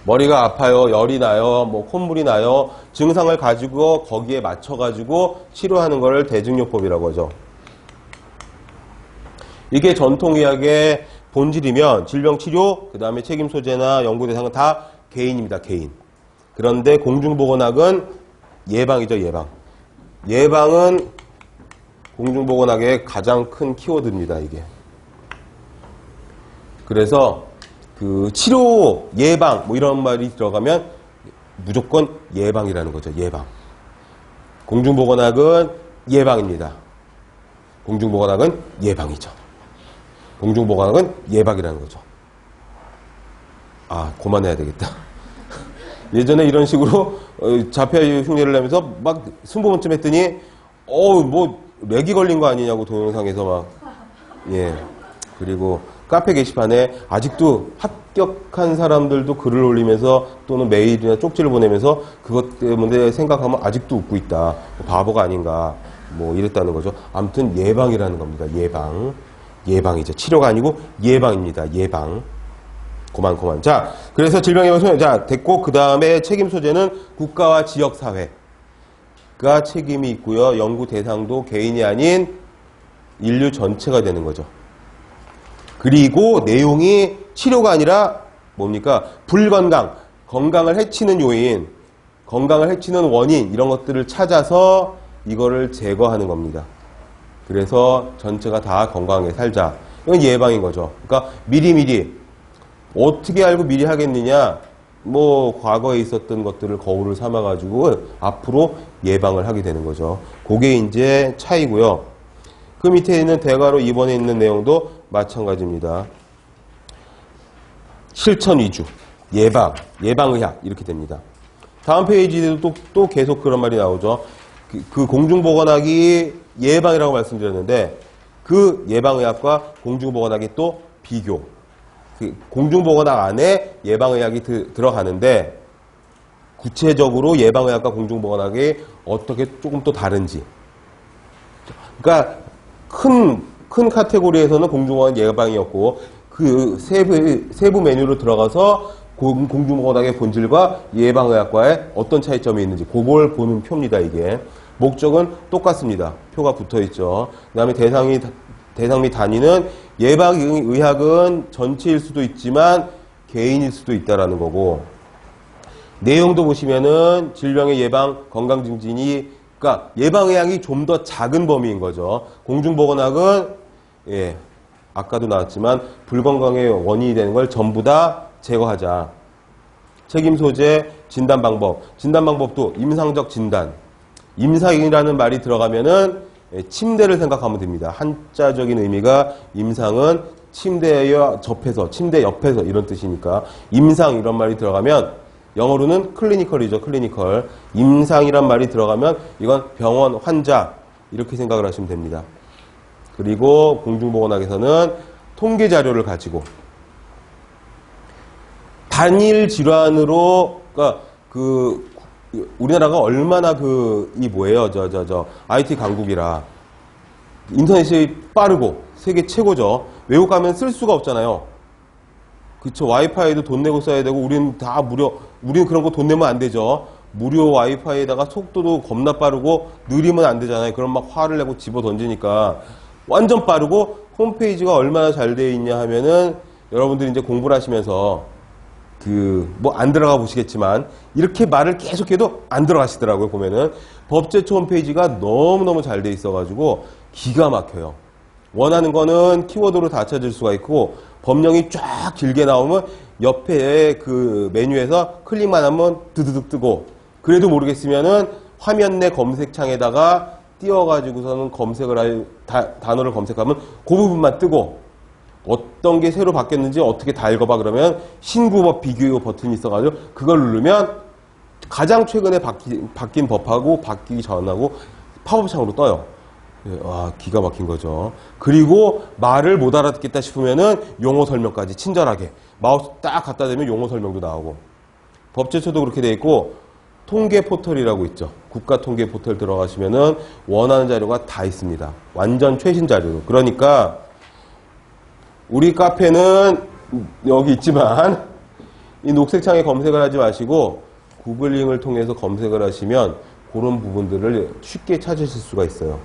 머리가 아파요. 열이 나요. 콧물이 나요. 증상을 가지고 거기에 맞춰가지고 치료하는 걸 대증요법이라고 하죠. 이게 전통의학의 본질이면 질병치료, 그 다음에 책임소재나 연구대상은 다 개인입니다. 개인. 그런데 공중보건학은 예방이죠. 예방. 예방은 공중보건학의 가장 큰 키워드입니다, 이게. 그래서 그 치료, 예방 이런 말이 들어가면 무조건 예방이라는 거죠. 예방. 공중보건학은 예방입니다. 공중보건학은 예방이죠. 공중보건학은 예방이라는 거죠. 그만해야 되겠다. 예전에 이런 식으로 자폐 흉내를 내면서 막 순보문쯤 했더니 렉이 걸린 거 아니냐고 동영상에서 그리고 카페 게시판에 아직도 합격한 사람들도 글을 올리면서 또는 메일이나 쪽지를 보내면서 그것 때문에 생각하면 아직도 웃고 있다. 바보가 아닌가. 이랬다는 거죠. 아무튼 예방이라는 겁니다. 예방. 예방이죠. 치료가 아니고 예방입니다. 예방. 그만. 자, 그래서 질병예방 자, 됐고, 그 다음에 책임 소재는 국가와 지역사회. 가 책임이 있고요. 연구 대상도 개인이 아닌 인류 전체가 되는 거죠. 그리고 내용이 치료가 아니라 뭡니까? 불건강, 건강을 해치는 요인, 건강을 해치는 원인 이런 것들을 찾아서 이거를 제거하는 겁니다. 그래서 전체가 다 건강하게 살자. 이건 예방인 거죠. 그러니까 미리미리 어떻게 알고 미리 하겠느냐? 과거에 있었던 것들을 거울을 삼아가지고 앞으로 예방을 하게 되는 거죠. 그게 이제 차이고요. 그 밑에 있는 대괄호 2번에 있는 내용도 마찬가지입니다. 실천 위주, 예방, 예방의학 이렇게 됩니다. 다음 페이지에도 또 계속 그런 말이 나오죠. 그 공중보건학이 예방이라고 말씀드렸는데 그 예방의학과 공중보건학이 또 비교. 그 공중보건학 안에 예방의학이 들어가는데 구체적으로 예방의학과 공중보건학이 어떻게 조금 또 다른지. 그러니까 큰 카테고리에서는 공중보건 예방이었고 그 세부 메뉴로 들어가서 공중보건학의 본질과 예방의학과의 어떤 차이점이 있는지 그걸 보는 표입니다. 이게 목적은 똑같습니다. 표가 붙어있죠. 그 다음에 대상 및 단위는 예방의학은 전체일 수도 있지만 개인일 수도 있다라는 거고, 내용도 보시면은 질병의 예방, 건강 증진이, 그러니까 예방의학이 좀 더 작은 범위인 거죠. 공중보건학은 아까도 나왔지만 불건강의 원인이 되는 걸 전부 다 제거하자. 책임 소재, 진단 방법. 진단 방법도 임상적 진단. 임상이라는 말이 들어가면은 침대를 생각하면 됩니다. 한자적인 의미가 임상은 침대에 접해서, 침대 옆에서 이런 뜻이니까 임상 이런 말이 들어가면 영어로는 클리니컬이죠. 클리니컬. 임상이란 말이 들어가면 이건 병원, 환자 이렇게 생각을 하시면 됩니다. 그리고 공중보건학에서는 통계 자료를 가지고 단일 질환으로, 그러니까 우리나라가 얼마나 이 뭐예요? IT 강국이라 인터넷이 빠르고 세계 최고죠. 외국 가면 쓸 수가 없잖아요. 그쵸. 와이파이도 돈 내고 써야 되고, 우리는 다 우리는 그런 거 돈 내면 안 되죠. 무료 와이파이에다가 속도도 겁나 빠르고, 느리면 안 되잖아요. 그럼 막 화를 내고 집어 던지니까. 완전 빠르고, 홈페이지가 얼마나 잘 되어 있냐 하면은, 여러분들이 이제 공부를 하시면서, 안 들어가 보시겠지만, 이렇게 말을 계속해도 안 들어가시더라고요, 보면은. 법제처 홈페이지가 너무너무 잘 되어 있어가지고, 기가 막혀요. 원하는 거는 키워드로 다 찾을 수가 있고, 법령이 쫙 길게 나오면 옆에 그 메뉴에서 클릭만 하면 드드득 뜨고, 그래도 모르겠으면은 화면 내 검색창에다가 띄워가지고서는 단어를 검색하면 그 부분만 뜨고, 어떤 게 새로 바뀌었는지 어떻게 다 읽어봐 그러면 신구법 비교 버튼이 있어가지고 그걸 누르면 가장 최근에 바뀐 법하고 바뀌기 전하고 팝업창으로 떠요. 와, 기가 막힌 거죠. 그리고 말을 못 알아듣겠다 싶으면은 용어 설명까지 친절하게 마우스 딱 갖다 대면 용어 설명도 나오고. 법제처도 그렇게 돼 있고, 통계 포털이라고 있죠. 국가 통계 포털 들어가시면은 원하는 자료가 다 있습니다. 완전 최신 자료로. 그러니까 우리 카페는 여기 있지만 이 녹색 창에 검색을 하지 마시고 구글링을 통해서 검색을 하시면 그런 부분들을 쉽게 찾으실 수가 있어요.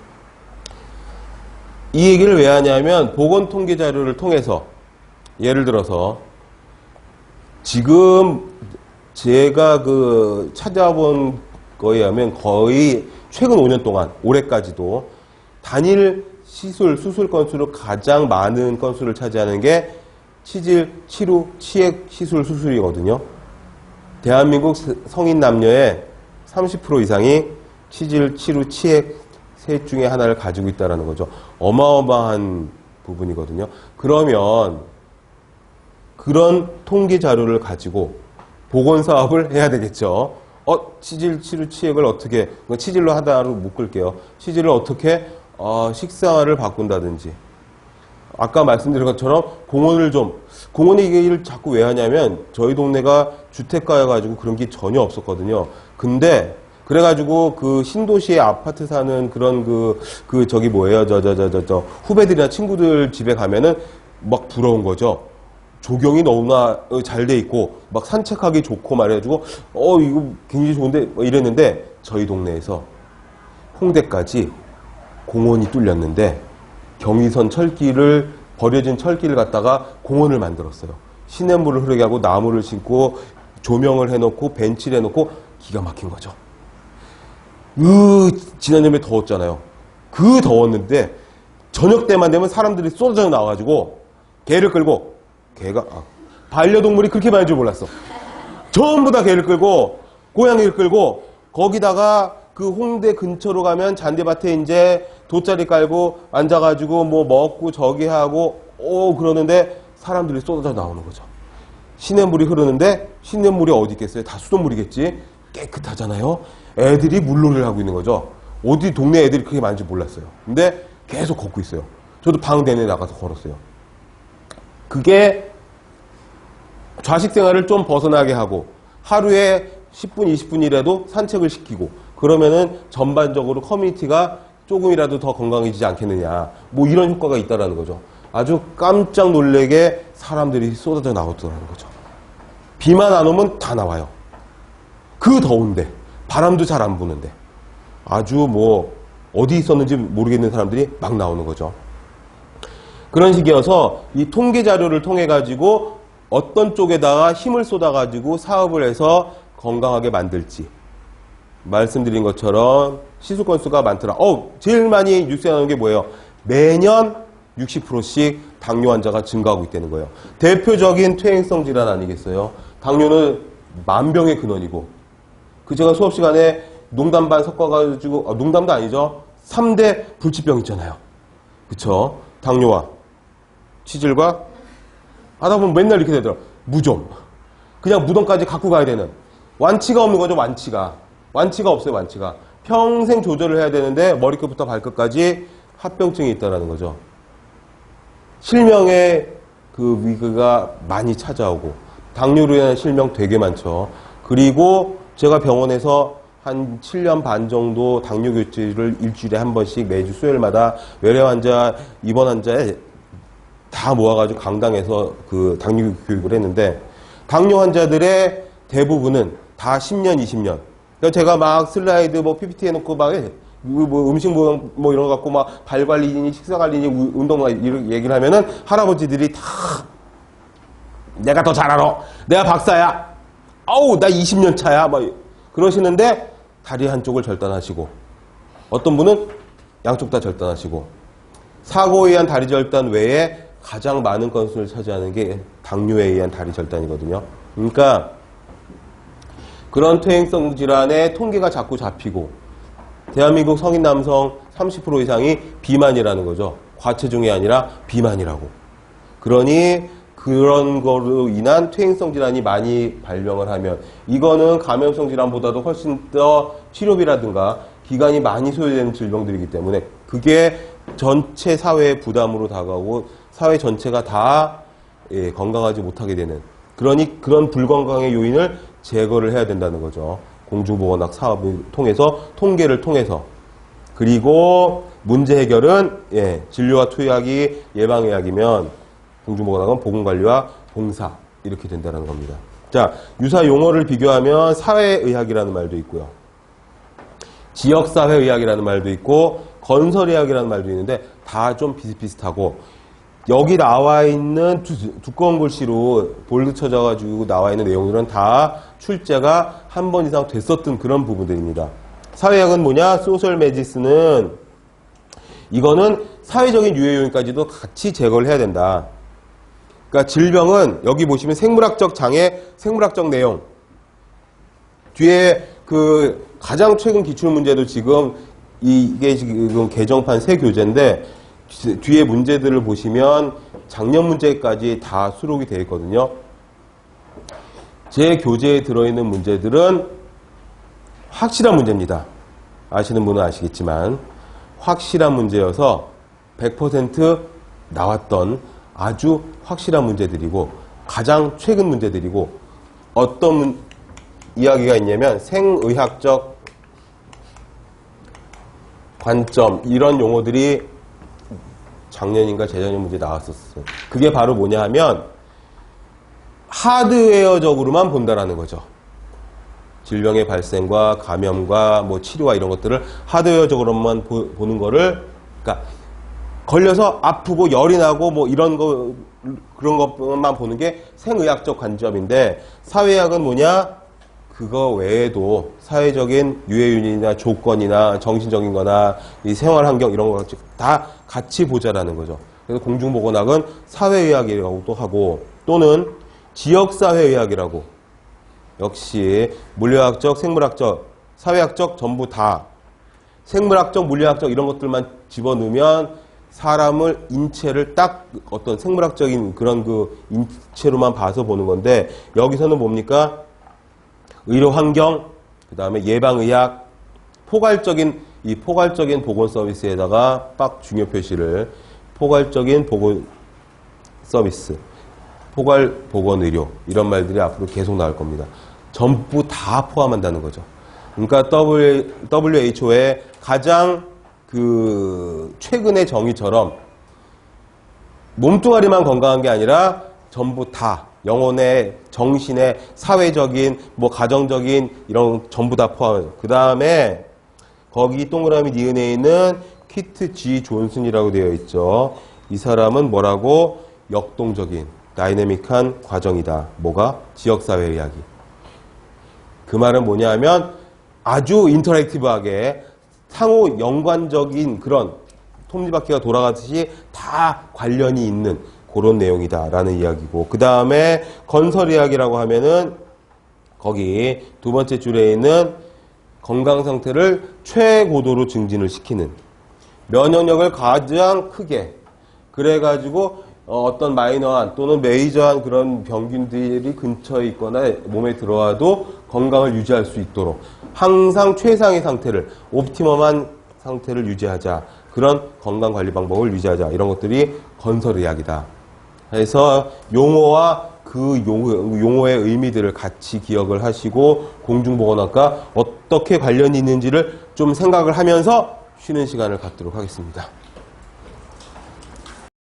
이 얘기를 왜 하냐면 보건통계 자료를 통해서, 예를 들어서 지금 제가 찾아본 거에 의하면 거의 최근 5년 동안, 올해까지도 단일 수술 건수로 가장 많은 건수를 차지하는 게 치질, 치루, 치액 시술 수술이거든요. 대한민국 성인 남녀의 30% 이상이 치질, 치루, 치액 셋 중에 하나를 가지고 있다는 거죠. 어마어마한 부분이거든요. 그러면 그런 통계 자료를 가지고 보건사업을 해야 되겠죠. 치질, 치루, 치액을 어떻게, 치질로 하다로 묶을게요. 치질을 어떻게 식사를 바꾼다든지. 아까 말씀드린 것처럼 공원 얘기를 자꾸 왜 하냐면 저희 동네가 주택가여가지고 그런 게 전혀 없었거든요. 근데 그래가지고 신도시에 아파트 사는 그런 후배들이나 친구들 집에 가면은 막 부러운 거죠. 조경이 너무나 잘 돼 있고 막 산책하기 좋고 말해가지고 이거 굉장히 좋은데 이랬는데, 저희 동네에서 홍대까지 공원이 뚫렸는데 경의선 버려진 철길을 갖다가 공원을 만들었어요. 시냇물을 흐르게 하고 나무를 심고 조명을 해놓고 벤치를 해놓고 기가 막힌 거죠. 지난여름에 더웠잖아요. 더웠는데 저녁 때만 되면 사람들이 쏟아져 나와가지고 개를 끌고, 반려동물이 그렇게 많은 줄 몰랐어. 전부 다 개를 끌고 고양이를 끌고 거기다가 홍대 근처로 가면 잔디밭에 이제 돗자리 깔고 앉아가지고 뭐 먹고 저기 하고 그러는데 사람들이 쏟아져 나오는 거죠. 시냇물이 흐르는데 시냇물이 어디 있겠어요? 다 수돗물이겠지. 깨끗하잖아요. 애들이 물놀이를 하고 있는 거죠. 어디 동네 애들이 그렇게 많은지 몰랐어요. 근데 계속 걷고 있어요. 저도 방 내내 나가서 걸었어요. 그게 좌식 생활을 좀 벗어나게 하고 하루에 10분, 20분이라도 산책을 시키고 그러면은 전반적으로 커뮤니티가 조금이라도 더 건강해지지 않겠느냐. 뭐 이런 효과가 있다라는 거죠. 아주 깜짝 놀래게 사람들이 쏟아져 나오더라는 거죠. 비만 안 오면 다 나와요. 그 더운데 바람도 잘 안 부는데 아주 뭐 어디 있었는지 모르겠는 사람들이 막 나오는 거죠. 그런 식이어서 이 통계 자료를 통해 가지고 어떤 쪽에다가 힘을 쏟아 가지고 사업을 해서 건강하게 만들지 말씀드린 것처럼 시술 건수가 많더라. 제일 많이 뉴스에 나오는 게 뭐예요? 매년 60%씩 당뇨 환자가 증가하고 있다는 거예요. 대표적인 퇴행성 질환 아니겠어요? 당뇨는 만병의 근원이고 그 제가 수업 시간에 농담 반 섞어가지고 농담도 아니죠. 3대 불치병 있잖아요. 그쵸? 당뇨와 치질과 하다 보면 맨날 이렇게 되더라고요. 무좀. 그냥 무덤까지 갖고 가야 되는. 완치가 없는 거죠. 완치가 없어요. 완치가. 평생 조절을 해야 되는데 머리끝부터 발끝까지 합병증이 있다는 거죠. 실명의 그 위기가 많이 찾아오고 당뇨로 인한 실명 되게 많죠. 그리고 제가 병원에서 한 7년 반 정도 당뇨 교체를 일주일에 한 번씩 매주 수요일마다 외래 환자, 입원 환자에 다 모아가지고 강당에서 그 당뇨 교육을 했는데 당뇨 환자들의 대부분은 다 10년, 20년. 그러니까 제가 막 슬라이드 뭐 PPT 해놓고 막 뭐 음식 뭐 이런 거 갖고 막 발 관리니 식사 관리니 운동 이런 얘기를 하면은 할아버지들이 다 내가 더 잘 알아. 내가 박사야. 아우 나 20년 차야. 막 그러시는데 다리 한쪽을 절단하시고 어떤 분은 양쪽 다 절단하시고 사고에 의한 다리 절단 외에 가장 많은 건수를 차지하는 게 당뇨에 의한 다리 절단이거든요. 그러니까 그런 퇴행성 질환의 통계가 자꾸 잡히고 대한민국 성인 남성 30% 이상이 비만이라는 거죠. 과체중이 아니라 비만이라고. 그러니 그런 거로 인한 퇴행성 질환이 많이 발병을 하면 이거는 감염성 질환보다도 훨씬 더 치료비라든가 기간이 많이 소요되는 질병들이기 때문에 그게 전체 사회의 부담으로 다가오고 사회 전체가 다 건강하지 못하게 되는 그러니 그런 불건강의 요인을 제거를 해야 된다는 거죠. 공중보건학 사업을 통해서 통계를 통해서 그리고 문제 해결은 진료와 투약이 예방의학이면 공중보건학은 보건관리와 봉사 이렇게 된다는 겁니다. 자, 유사 용어를 비교하면 사회의학이라는 말도 있고요. 지역사회의학이라는 말도 있고 건설의학이라는 말도 있는데 다 좀 비슷비슷하고 여기 나와 있는 두꺼운 글씨로 볼드 쳐져가지고 나와 있는 내용들은 다 출제가 한 번 이상 됐었던 그런 부분들입니다. 사회학은 뭐냐? 소셜 메디슨은 이거는 사회적인 유해 요인까지도 같이 제거를 해야 된다. 그러니까 질병은 여기 보시면 생물학적 장애, 생물학적 내용 뒤에 그 가장 최근 기출 문제도 지금 이게 지금 개정판 새 교재인데 뒤에 문제들을 보시면 작년 문제까지 다 수록이 되어 있거든요. 제 교재에 들어있는 문제들은 확실한 문제입니다. 아시는 분은 아시겠지만 확실한 문제여서 100% 나왔던 아주 확실한 문제들이고 가장 최근 문제들이고 어떤 이야기가 있냐면 생의학적 관점 이런 용어들이 작년인가 재작년 문제 나왔었어요. 그게 바로 뭐냐 하면 하드웨어적으로만 본다라는 거죠. 질병의 발생과 감염과 뭐 치료와 이런 것들을 하드웨어적으로만 보는 거를 그러니까 걸려서 아프고 열이 나고 뭐 이런 거 그런 것만 보는 게 생의학적 관점인데 사회학은 뭐냐? 그거 외에도 사회적인 유해윤이나 조건이나 정신적인 거나 이 생활 환경 이런 거 다 같이 보자라는 거죠. 그래서 공중보건학은 사회의학이라고도 하고 또는 지역사회의학이라고 역시 물리학적, 생물학적, 사회학적 전부 다 생물학적, 물리학적 이런 것들만 집어넣으면 사람을 인체를 딱 어떤 생물학적인 그런 그 인체로만 봐서 보는 건데 여기서는 뭡니까? 의료 환경, 그 다음에 예방의학, 포괄적인 이 포괄적인 보건 서비스에다가 빡 중요 표시를 포괄적인 보건 서비스, 포괄 보건 의료 이런 말들이 앞으로 계속 나올 겁니다. 전부 다 포함한다는 거죠. 그러니까 WHO의 가장 최근의 정의처럼 몸뚱아리만 건강한 게 아니라 전부 다 영혼의, 정신의, 사회적인, 가정적인 이런 전부 다 포함해요. 그 다음에 거기 동그라미 니은에 있는 키트 G 존슨이라고 되어 있죠. 이 사람은 뭐라고? 역동적인, 다이내믹한 과정이다. 뭐가? 지역사회 이야기. 그 말은 뭐냐 하면 아주 인터랙티브하게 상호 연관적인 그런 톱니바퀴가 돌아가듯이 다 관련이 있는 그런 내용이다라는 이야기고, 그 다음에 건설 이야기라고 하면은 거기 두 번째 줄에 있는 건강 상태를 최고도로 증진을 시키는, 면역력을 가장 크게, 그래가지고 어떤 마이너한 또는 메이저한 그런 병균들이 근처에 있거나 몸에 들어와도 건강을 유지할 수 있도록 항상 최상의 상태를, 옵티멈한 상태를 유지하자. 그런 건강관리 방법을 유지하자. 이런 것들이 건설의학이다. 그래서 용어와 그 용어의 의미들을 같이 기억을 하시고 공중보건학과 어떻게 관련이 있는지를 좀 생각을 하면서 쉬는 시간을 갖도록 하겠습니다.